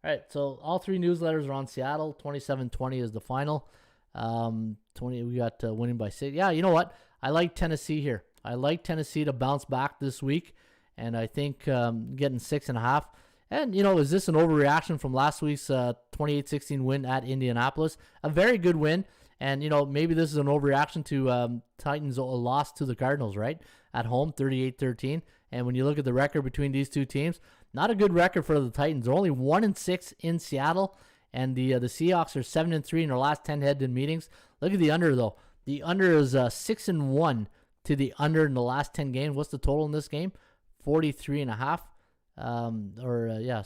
right, so all 3 newsletters are on Seattle. 27-20 is the final. 20. We got winning by 6. Yeah, you know what? I like Tennessee here. I like Tennessee to bounce back this week, and I think getting 6.5. And, is this an overreaction from last week's 28-16 win at Indianapolis? A very good win, and, maybe this is an overreaction to Titans' loss to the Cardinals, right? At home, 38-13. And when you look at the record between these two teams, not a good record for the Titans. They're only 1-6 in Seattle, and the Seahawks are 7-3 in their last 10 head-to-head meetings. Look at the under, though. The under is 6-1. To the under in the last 10 games. What's the total in this game? 43.5.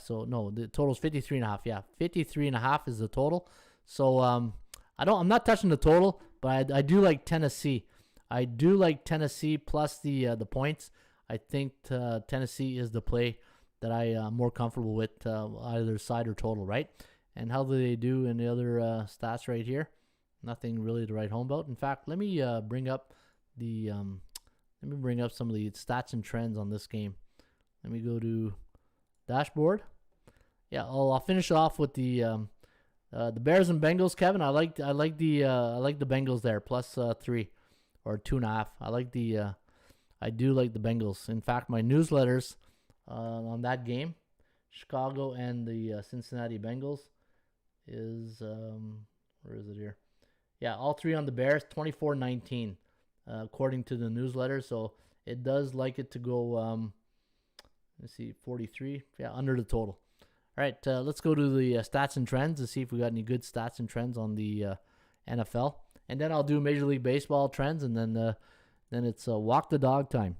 So no, the total is 53.5. Yeah, 53.5 is the total. So I'm not touching the total, but I do like Tennessee. I do like Tennessee plus the points. I think Tennessee is the play that I am more comfortable with, either side or total, right? And how do they do in the other stats right here? Nothing really to write home about. In fact, let me bring up some of the stats and trends on this game. Let me go to dashboard. Yeah, I'll finish off with the Bears and Bengals. Kevin, I like the Bengals there plus 3 or 2.5. I do like the Bengals. In fact, my newsletters on that game, Chicago and the Cincinnati Bengals, is where is it here? Yeah, all 3 on the Bears, 24-19. According to the newsletter, so it does like it to go, let's see, 43, under the total. All right, let's go to the stats and trends to see if we got any good stats and trends on the NFL, and then I'll do Major League Baseball trends, and then it's walk the dog time.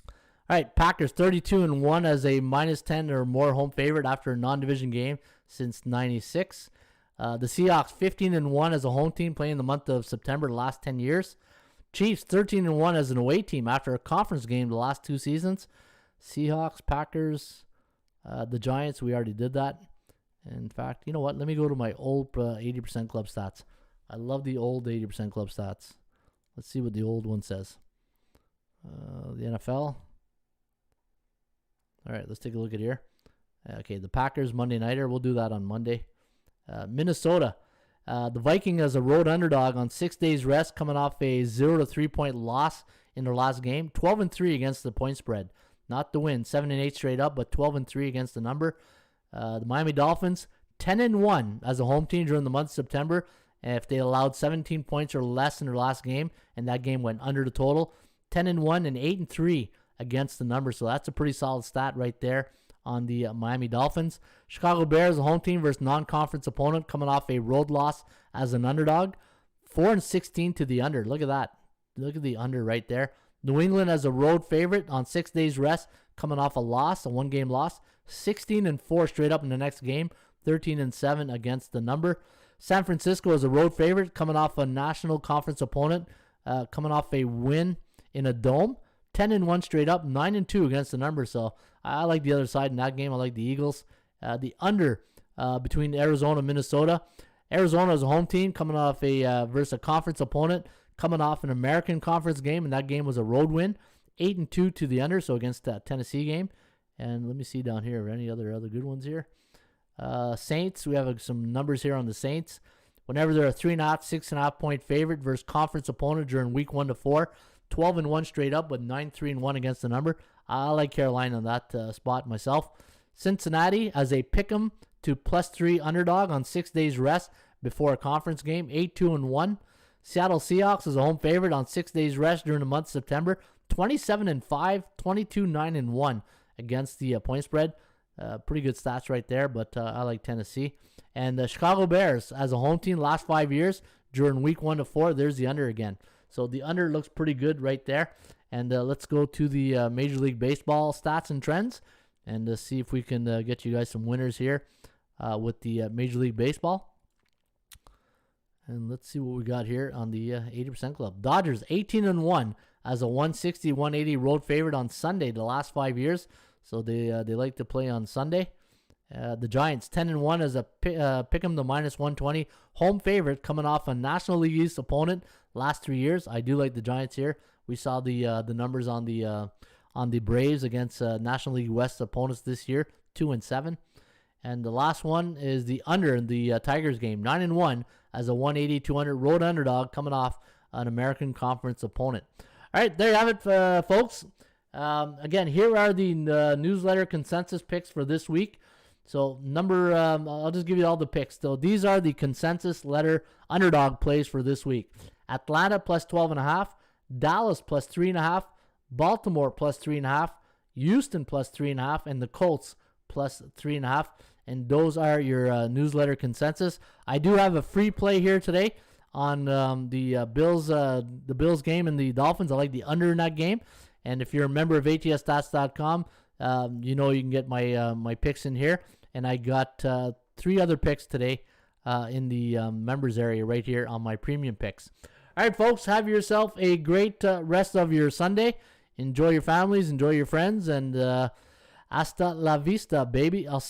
All right, Packers 32-1 as a -10 or more home favorite after a non-division game since '96. The Seahawks 15-1 as a home team playing the month of September the last 10 years. Chiefs 13-1 as an away team after a conference game the last 2 seasons. Seahawks, Packers, the Giants, we already did that. In fact, you know what? Let me go to my old 80% club stats. I love the old 80% club stats. Let's see what the old one says. The NFL. All right, let's take a look at here. Okay, the Packers Monday Nighter. We'll do that on Monday. Minnesota. The Viking as a road underdog on 6 days rest, coming off a 0-3 point loss in their last game. 12-3 against the point spread. Not the win. 7-8 straight up, but 12-3 against the number. The Miami Dolphins 10-1 as a home team during the month of September. And if they allowed 17 points or less in their last game, and that game went under the total, 10-1 and 8-3 against the number. So that's a pretty solid stat right there on the Miami Dolphins. Chicago Bears, a home team versus non-conference opponent, coming off a road loss as an underdog. 4-16 to the under. Look at that. Look at the under right there. New England as a road favorite on 6 days rest, coming off a loss, a 1-game loss. 16-4 straight up in the next game. 13-7 against the number. San Francisco as a road favorite, coming off a national conference opponent, coming off a win in a dome. 10-1 straight up, 9-2 against the number. So I like the other side in that game. I like the Eagles. The under between Arizona and Minnesota. Arizona is a home team coming off a versus a conference opponent, coming off an American Conference game, and that game was a road win, 8-2 to the under, so against that Tennessee game. And let me see down here, any other good ones here. Saints, we have some numbers here on the Saints. Whenever they're a 3.5, 6.5 point favorite versus conference opponent during week 1 to 4, 12-1 straight up with 9-3-1 against the number. I like Carolina on that spot myself. Cincinnati as a pick'em to +3 underdog on 6 days rest before a conference game, 8-2-1. Seattle Seahawks as a home favorite on 6 days rest during the month of September, 27-5, 22-9-1 against the point spread. Pretty good stats right there, but I like Tennessee. And the Chicago Bears as a home team last 5 years during week 1 to 4, there's the under again. So the under looks pretty good right there. And let's go to the Major League Baseball stats and trends and see if we can get you guys some winners here with the Major League Baseball. And let's see what we got here on the 80% Club. Dodgers 18-1 as a 160-180 road favorite on Sunday the last 5 years. So they like to play on Sunday. The Giants 10-1 as a pick 'em to -120 home favorite coming off a National League East opponent last 3 years. I do like the Giants here. We saw the numbers on the Braves against National League West opponents this year, 2-7. And the last one is the under in the Tigers game, 9-1 as a 180-200 road underdog coming off an American Conference opponent. All right, there you have it, folks. Again, here are the newsletter consensus picks for this week. So I'll just give you all the picks. So these are the consensus letter underdog plays for this week. Atlanta +12.5, Dallas +3.5, Baltimore +3.5, Houston +3.5, and the Colts +3.5. And those are your newsletter consensus. I do have a free play here today on the Bills game and the Dolphins. I like the under in that game. And if you're a member of ATSstats.com, you know you can get my picks in here. And I got 3 other picks today in the members area right here on my premium picks. All right, folks, have yourself a great rest of your Sunday. Enjoy your families, enjoy your friends, and hasta la vista, baby. I'll see